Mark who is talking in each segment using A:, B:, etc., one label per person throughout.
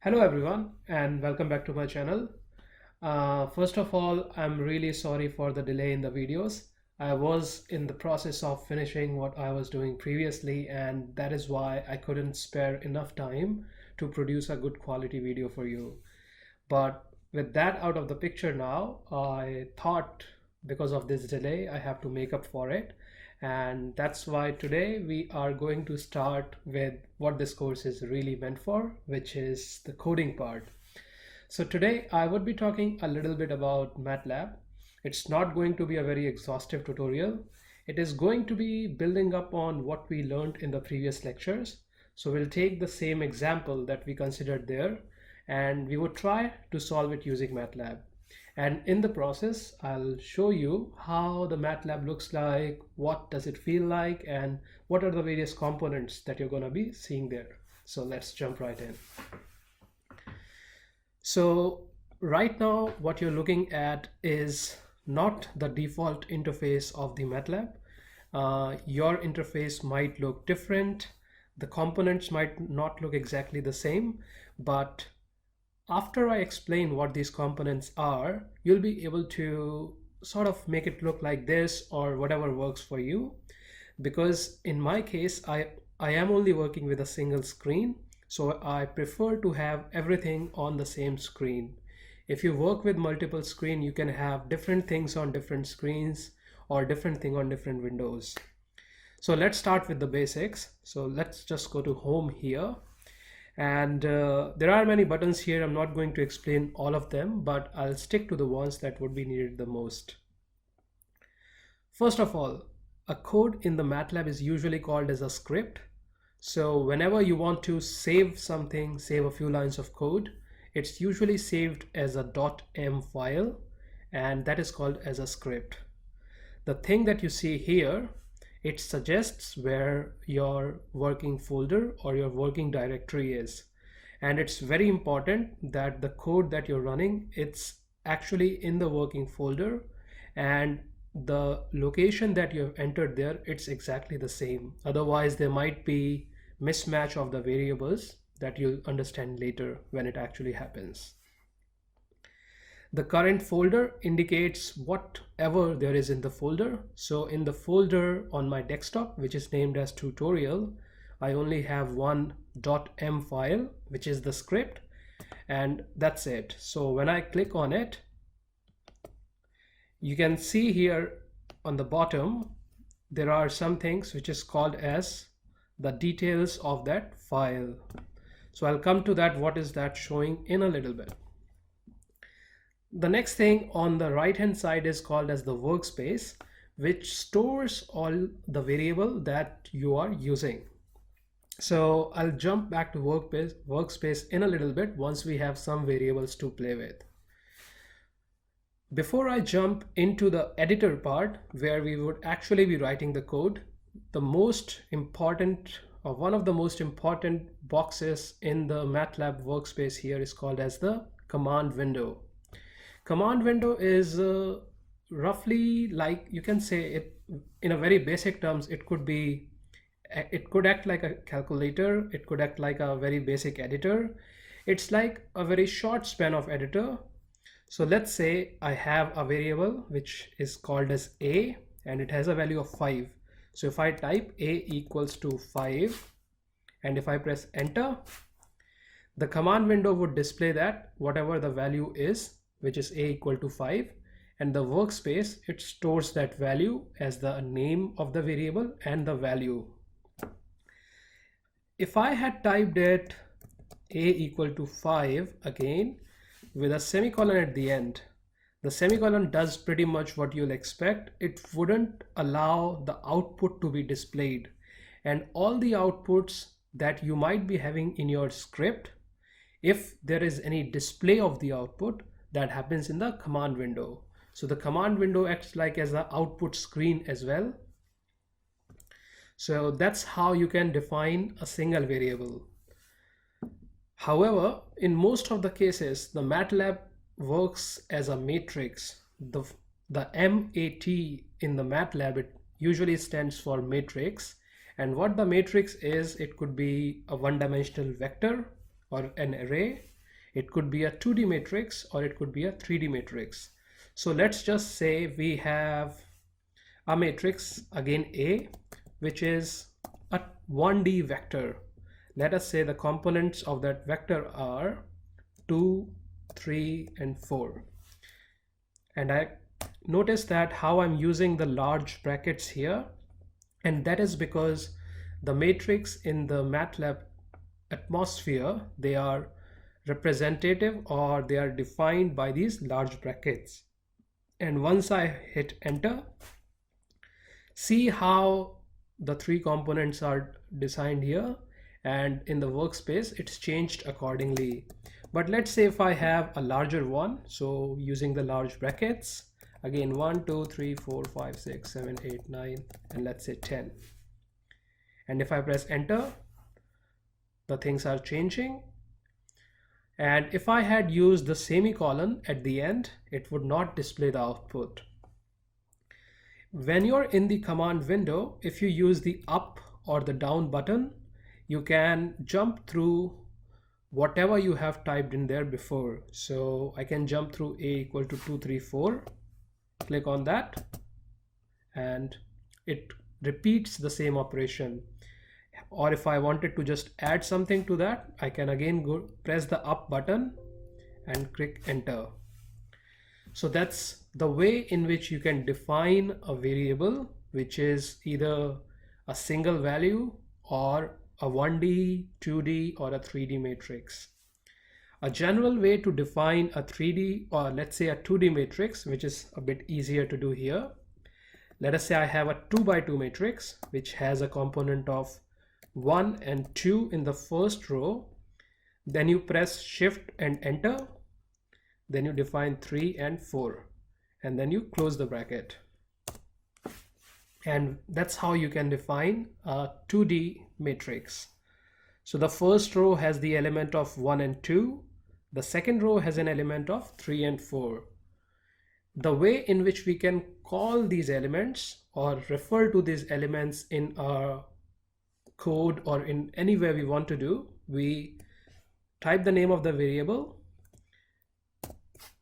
A: Hello everyone and welcome back to my channel. First of all, I'm really sorry for the delay in the videos. I was in the process of finishing what I was doing previously, and that is why I couldn't spare enough time to produce a good quality video for you. But with that out of the picture now, I thought because of this delay, I have to make up for it. And that's why today we are going to start with what this course is really meant for, which is the coding part. So today I would be talking a little bit about MATLAB. It's not going to be a very exhaustive tutorial. It is going to be building up on what we learned in the previous lectures. So we'll take the same example that we considered there, and we would try to solve it using MATLAB. And in the process, I'll show you how the MATLAB looks like, what does it feel like, and what are the various components that you're going to be seeing there. So let's jump right in. So right now, what you're looking at is not the default interface of the MATLAB. Your interface might look different. The components might not look exactly the same, but after I explain what these components are, you'll be able to sort of make it look like this or whatever works for you. Because in my case, I am only working with a single screen, so I prefer to have everything on the same screen. If you work with multiple screens, you can have different things on different screens or different thing on different windows. So let's start with the basics. So let's just go to home here. And there are many buttons here. I'm not going to explain all of them, but I'll stick to the ones that would be needed the most. First of all, a code in the MATLAB is usually called as a script. So whenever you want to save something, save a few lines of code, it's usually saved as a .m file, and that is called as a script. The thing that you see here, it suggests where your working folder or your working directory is. And it's very important that the code that you're running, it's actually in the working folder, and the location that you have entered there, it's exactly the same. Otherwise, there might be mismatch of the variables that you'll understand later when it actually happens. The current folder indicates whatever there is in the folder. So in the folder on my desktop, which is named as tutorial, I only have one .m file, which is the script, and that's it. So when I click on it, you can see here on the bottom, there are some things which is called as the details of that file. So I'll come to that, what is that showing in a little bit. The next thing on the right hand side is called as the workspace, which stores all the variable that you are using. So I'll jump back to workspace in a little bit once we have some variables to play with. Before I jump into the editor part where we would actually be writing the code, the most important or one of the most important boxes in the MATLAB workspace here is called as the command window. Command window is roughly like, you can say it in a very basic terms, it could act like a calculator, it could act like a very basic editor. It's like a very short span of editor. So let's say I have a variable which is called as a, and it has a value of 5. So if I type a equals to 5, and if I press enter, the command window would display that whatever the value is, which is a equal to 5, and the workspace, it stores that value as the name of the variable and the value. If I had typed it a equal to 5 again with a semicolon at the end, the semicolon does pretty much what you'll expect. It wouldn't allow the output to be displayed, and all the outputs that you might be having in your script, if there is any display of the output, that happens in the command window. So the command window acts like as the output screen as well. So that's how you can define a single variable. However, in most of the cases, the MATLAB works as a matrix. The MAT in the MATLAB, it usually stands for matrix. And what the matrix is, it could be a one-dimensional vector or an array, It could be a 2D matrix or it could be a 3D matrix. So let's just say we have a matrix, again A, which is a 1D vector. Let us say the components of that vector are 2, 3, and 4. And I notice that how I'm using the large brackets here, and that is because the matrix in the MATLAB atmosphere, they are representative or they are defined by these large brackets. And once I hit enter, see how the three components are designed here, and in the workspace it's changed accordingly. But let's say if I have a larger one, so using the large brackets, again 1, 2, 3, 4, 5, 6, 7, 8, 9, and let's say 10. And if I press enter, the things are changing. And if I had used the semicolon at the end, it would not display the output. When you're in the command window, if you use the up or the down button, you can jump through whatever you have typed in there before. So I can jump through A equal to 2, 3, 4, click on that, and it repeats the same operation. Or if I wanted to just add something to that, I can again go press the up button and click enter. So that's the way in which you can define a variable which is either a single value or a 1D, 2D, or a 3D matrix. A general way to define a 3D or let's say a 2D matrix, which is a bit easier to do here. Let us say I have a 2 by 2 matrix which has a component of 1 and 2 in the first row. Then you press shift and enter. Then you define 3 and 4, and then you close the bracket. And that's how you can define a 2D matrix. So the first row has the element of 1 and 2. The second row has an element of 3 and 4. The way in which we can call these elements or refer to these elements in our code or in anywhere we want to do, we type the name of the variable,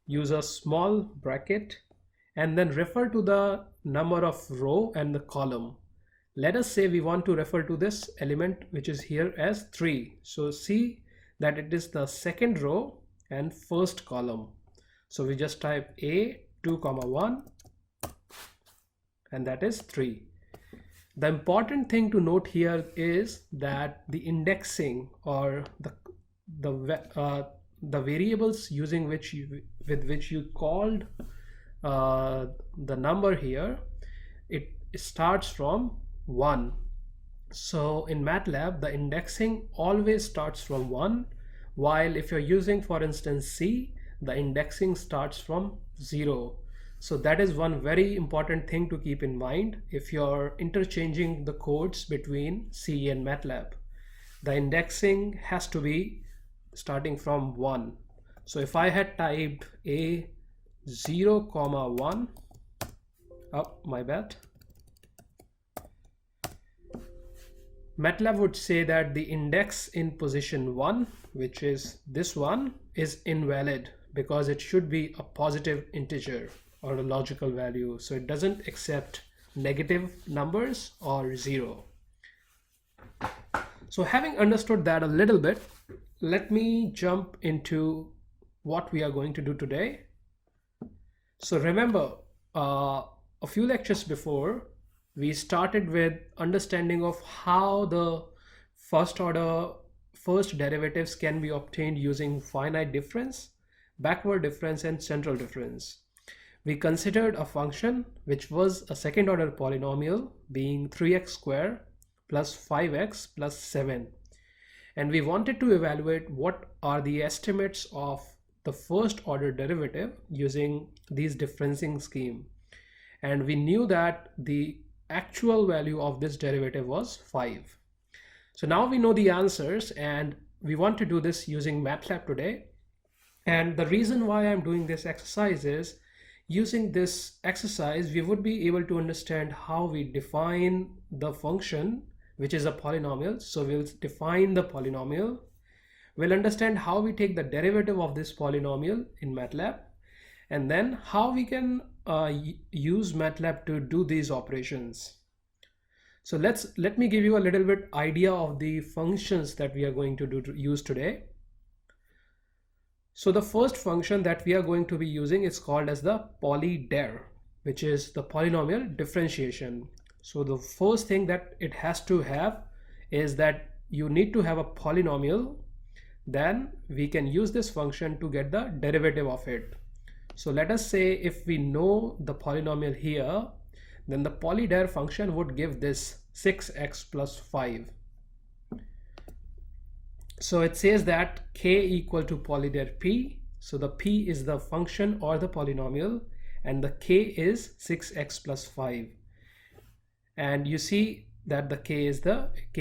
A: use a small bracket, and then refer to the number of row and the column. Let us say we want to refer to this element which is here as 3. So see that it is the second row and first column. So we just type A 2, 1, and that is 3. The important thing to note here is that the indexing or the variables using which with which you called the number here, it starts from 1. So in MATLAB, the indexing always starts from 1, while if you're using, for instance, C, the indexing starts from 0. So that is one very important thing to keep in mind if you're interchanging the codes between C and MATLAB. The indexing has to be starting from 1. So if I had typed A 0, 1, oh my bad, MATLAB would say that the index in position 1, which is this one, is invalid because it should be a positive integer or a logical value. So it doesn't accept negative numbers or 0. So having understood that a little bit, let me jump into what we are going to do today. So remember, a few lectures before, we started with understanding of how the first derivatives can be obtained using finite difference, backward difference, and central difference. We considered a function which was a second order polynomial being 3x squared plus 5x plus 7. And we wanted to evaluate what are the estimates of the first order derivative using these differencing scheme. And we knew that the actual value of this derivative was 5. So now we know the answers, and we want to do this using MATLAB today. And the reason why I'm doing this exercise is, using this exercise, we would be able to understand how we define the function, which is a polynomial. So we'll define the polynomial. We'll understand how we take the derivative of this polynomial in MATLAB, and then how we can use MATLAB to do these operations. So let me give you a little bit idea of the functions that we are going to use today. So the first function that we are going to be using is called as the polyder, which is the polynomial differentiation. So the first thing that it has to have is that you need to have a polynomial, then we can use this function to get the derivative of it. So let us say if we know the polynomial here, then the polyder function would give this 6x plus 5. So it says that k equal to polyder p. So the p is the function or the polynomial, and the k is 6x plus 5. And you see that the k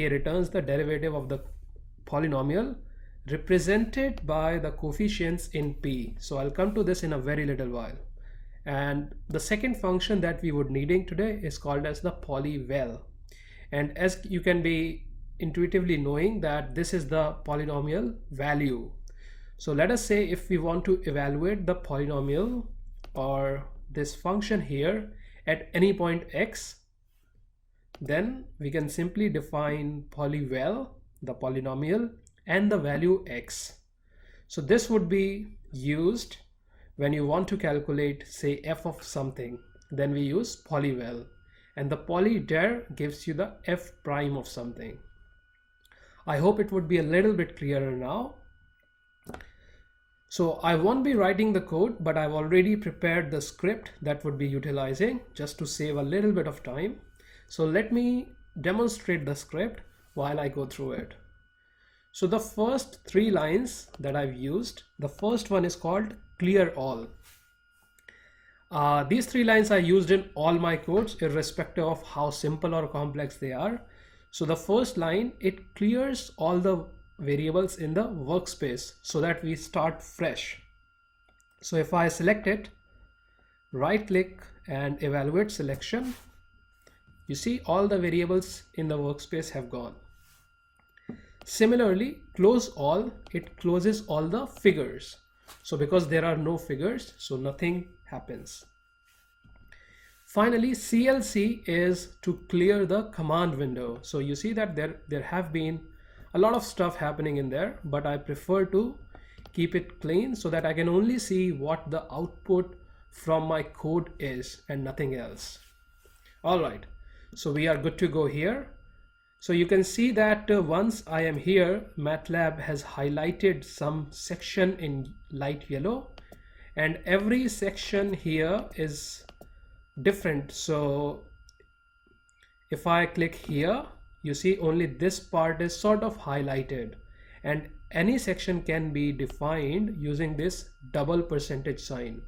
A: returns the derivative of the polynomial represented by the coefficients in p. So I'll come to this in a very little while. And the second function that we would needing today is called as the polyvel. And as you can be intuitively knowing that this is the polynomial value. So let us say if we want to evaluate the polynomial or this function here at any point x, then we can simply define polyvel, the polynomial, and the value x. So this would be used when you want to calculate, say, f of something, then we use polyvel, and the polyder gives you the f prime of something. I hope it would be a little bit clearer now. So I won't be writing the code, but I've already prepared the script that would be utilizing just to save a little bit of time. So let me demonstrate the script while I go through it. So the first 3 lines that I've used, the first one is called clear all. These 3 lines are used in all my codes irrespective of how simple or complex they are. So the first line, it clears all the variables in the workspace so that we start fresh. So if I select it, right click and evaluate selection, you see all the variables in the workspace have gone. Similarly, close all, it closes all the figures. So because there are no figures, so nothing happens. Finally, CLC is to clear the command window. So you see that there have been a lot of stuff happening in there, but I prefer to keep it clean so that I can only see what the output from my code is and nothing else. All right, so we are good to go here. So you can see that once I am here, MATLAB has highlighted some section in light yellow, and every section here is different. So if I click here, you see only this part is sort of highlighted, and any section can be defined using this double percentage sign.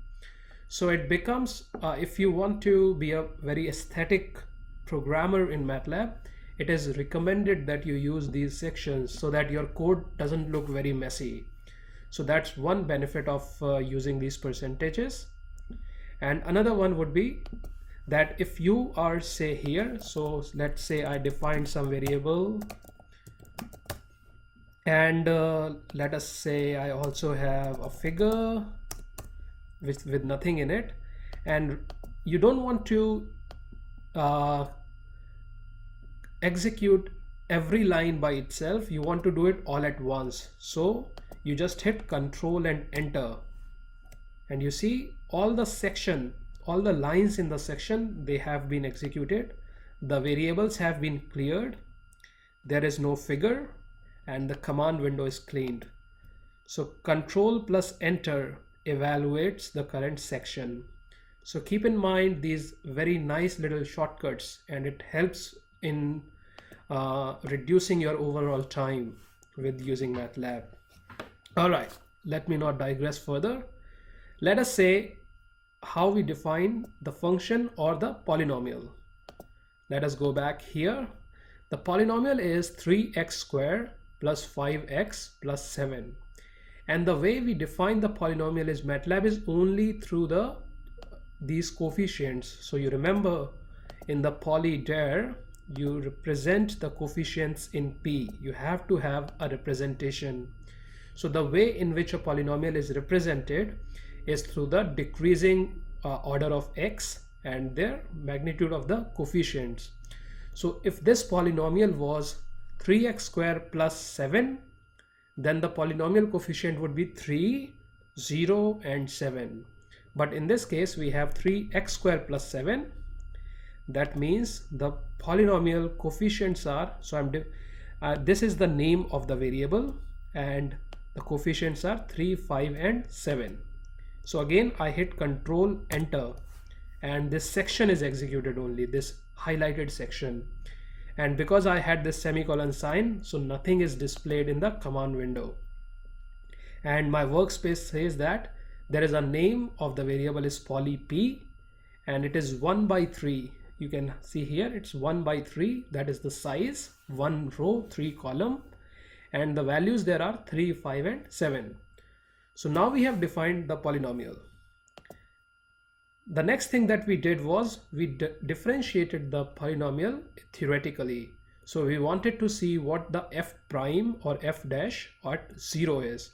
A: So it becomes, if you want to be a very aesthetic programmer in MATLAB, it is recommended that you use these sections so that your code doesn't look very messy. So that's one benefit of using these percentages. And another one would be that if you are, say, here, so let's say I defined some variable, and let us say I also have a figure with nothing in it, and you don't want to execute every line by itself, you want to do it all at once. So you just hit Control and Enter, and you see all the lines in the section, they have been executed, the variables have been cleared, there is no figure, and the command window is cleaned. So Control plus Enter evaluates the current section. So keep in mind these very nice little shortcuts, and it helps in reducing your overall time with using MATLAB. All right, let me not digress further. Let us say how we define the function or the polynomial. Let us go back here. The polynomial is 3x squared plus 5x plus 7. And the way we define the polynomial is MATLAB is only through these coefficients. So you remember in the polyder, you represent the coefficients in P. You have to have a representation. So the way in which a polynomial is represented is through the decreasing order of x and their magnitude of the coefficients. So if this polynomial was 3x squared plus 7, then the polynomial coefficient would be 3, 0 and 7. But in this case we have 3x squared plus 7. That means the polynomial coefficients are, this is the name of the variable and the coefficients are 3, 5 and 7. So again I hit Control Enter and this section is executed only, this highlighted section. And because I had this semicolon sign, so nothing is displayed in the command window. And my workspace says that there is a name of the variable is poly p and it is 1 by 3. You can see here it's 1 by 3, that is the size, 1 row 3 column, and the values there are 3, 5 and 7. So now we have defined the polynomial. The next thing that we did was we differentiated the polynomial theoretically. So we wanted to see what the f prime or f dash at 0 is.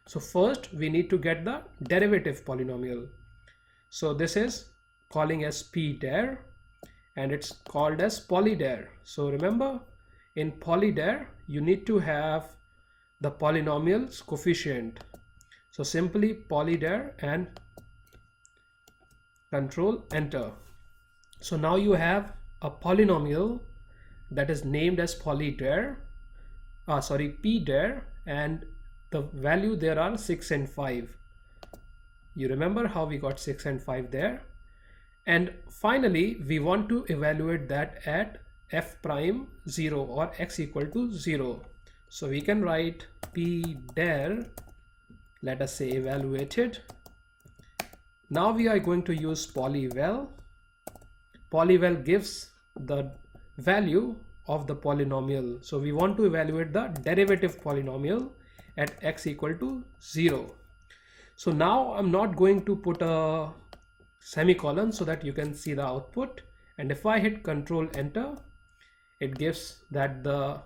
A: So first we need to get the derivative polynomial. So this is calling as p dar and it's called as polydar. So remember, in polydar you need to have the polynomial's coefficient. So simply polydar and Control Enter. So now you have a polynomial that is named as polydar, p dar, and the value there are 6 and 5. You remember how we got 6 and 5 there? And finally we want to evaluate that at f prime 0 or x equal to 0. So we can write p dar, let us say evaluated. Now we are going to use polyval. Polyval gives the value of the polynomial. So we want to evaluate the derivative polynomial at x equal to 0. So now I'm not going to put a semicolon so that you can see the output, and if I hit Control Enter, it gives that the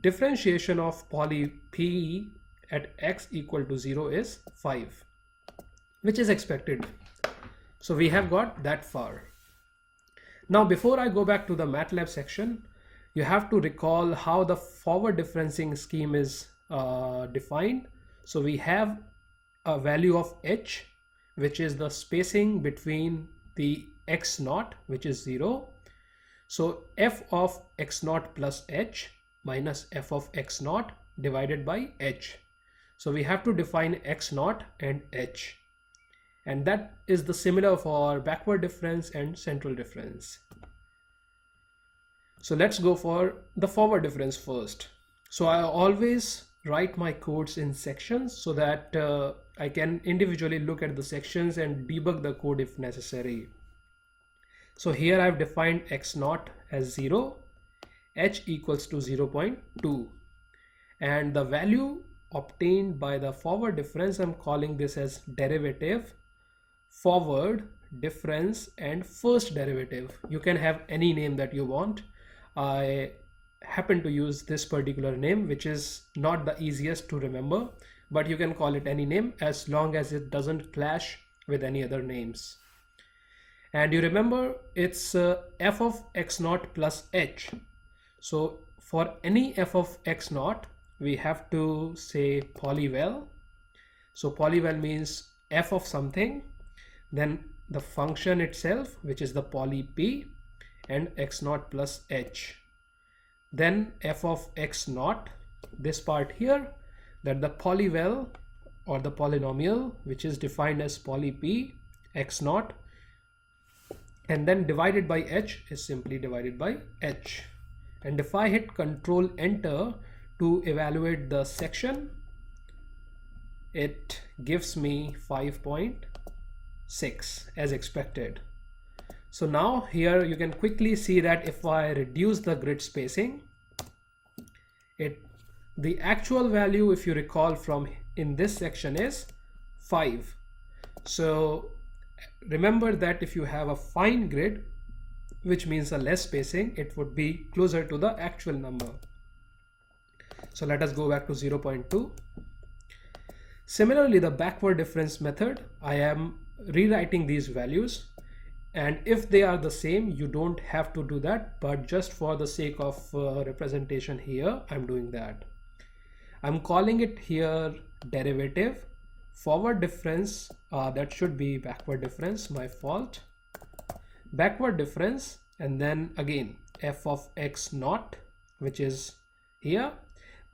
A: differentiation of poly p at x equal to 0 is 5, which is expected. So we have got that far. Now before I go back to the MATLAB section, you have to recall how the forward differencing scheme is defined. So we have a value of h, which is the spacing between the x naught, which is 0. So f of x naught plus h minus f of x naught divided by h. So we have to define x naught and h, and that is the similar for backward difference and central difference. So let's go for the forward difference first. So I always write my codes in sections so that I can individually look at the sections and debug the code if necessary. So here I've defined x naught as 0, h equals to 0.2, and the value obtained by the forward difference, I'm calling this as derivative, forward difference and first derivative. You can have any name that you want. I happen to use this particular name, which is not the easiest to remember, but you can call it any name as long as it doesn't clash with any other names. And you remember it's f of x naught plus h. So for any f of x naught, we have to say polyval. So polyval means f of something, then the function itself, which is the poly p, and x naught plus h. Then f of x naught, this part here, that the polyval or the polynomial, which is defined as poly p x naught, and then divided by h is simply divided by h. And if I hit Control Enter to evaluate the section, it gives me 5.6 as expected. So now here you can quickly see that if I reduce the grid spacing, the actual value, if you recall from in this section, is 5. So remember that if you have a fine grid, which means a less spacing, it would be closer to the actual number. So let us go back to 0.2. Similarly, the backward difference method, I am rewriting these values, and if they are the same, you don't have to do that, but just for the sake of representation here, I'm doing that. I'm calling it here derivative. Forward difference, that should be backward difference, my fault. Backward difference, and then again f of x naught, which is here,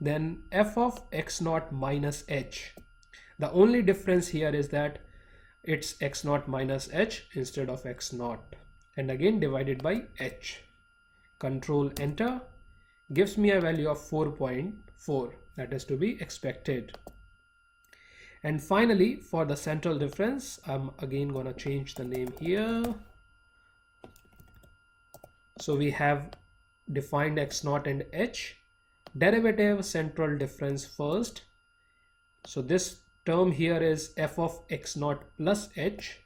A: then f of x naught minus h. The only difference here is that it's x naught minus h instead of x naught, and again divided by h. Control enter gives me a value of 4.4, that is to be expected. And finally, for the central difference, I'm again gonna change the name here. So we have defined x naught and h, derivative central difference first. So this term here is f of x naught plus h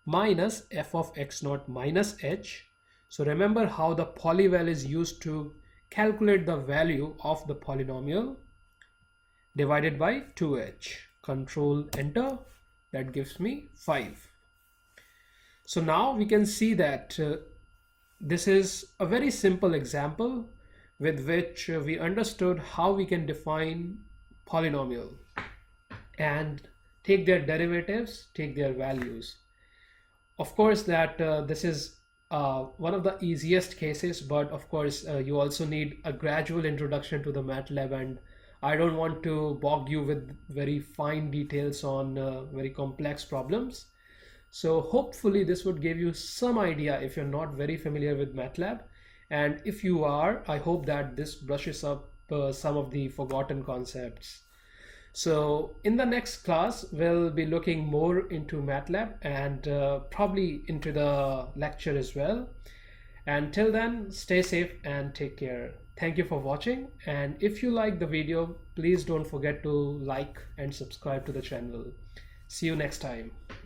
A: minus f of x naught minus h. So remember how the polyval is used to calculate the value of the polynomial, divided by 2h. Control enter, that gives me 5. So now we can see that this is a very simple example with which we understood how we can define polynomial and take their derivatives, take their values. Of course that this is one of the easiest cases, but of course you also need a gradual introduction to the MATLAB, and I don't want to bog you with very fine details on very complex problems. So hopefully this would give you some idea if you're not very familiar with MATLAB, and if you are, I hope that this brushes up some of the forgotten concepts. So in the next class, we'll be looking more into MATLAB and probably into the lecture as well. And till then, stay safe and take care. Thank you for watching. And if you like the video, please don't forget to like and subscribe to the channel. See you next time.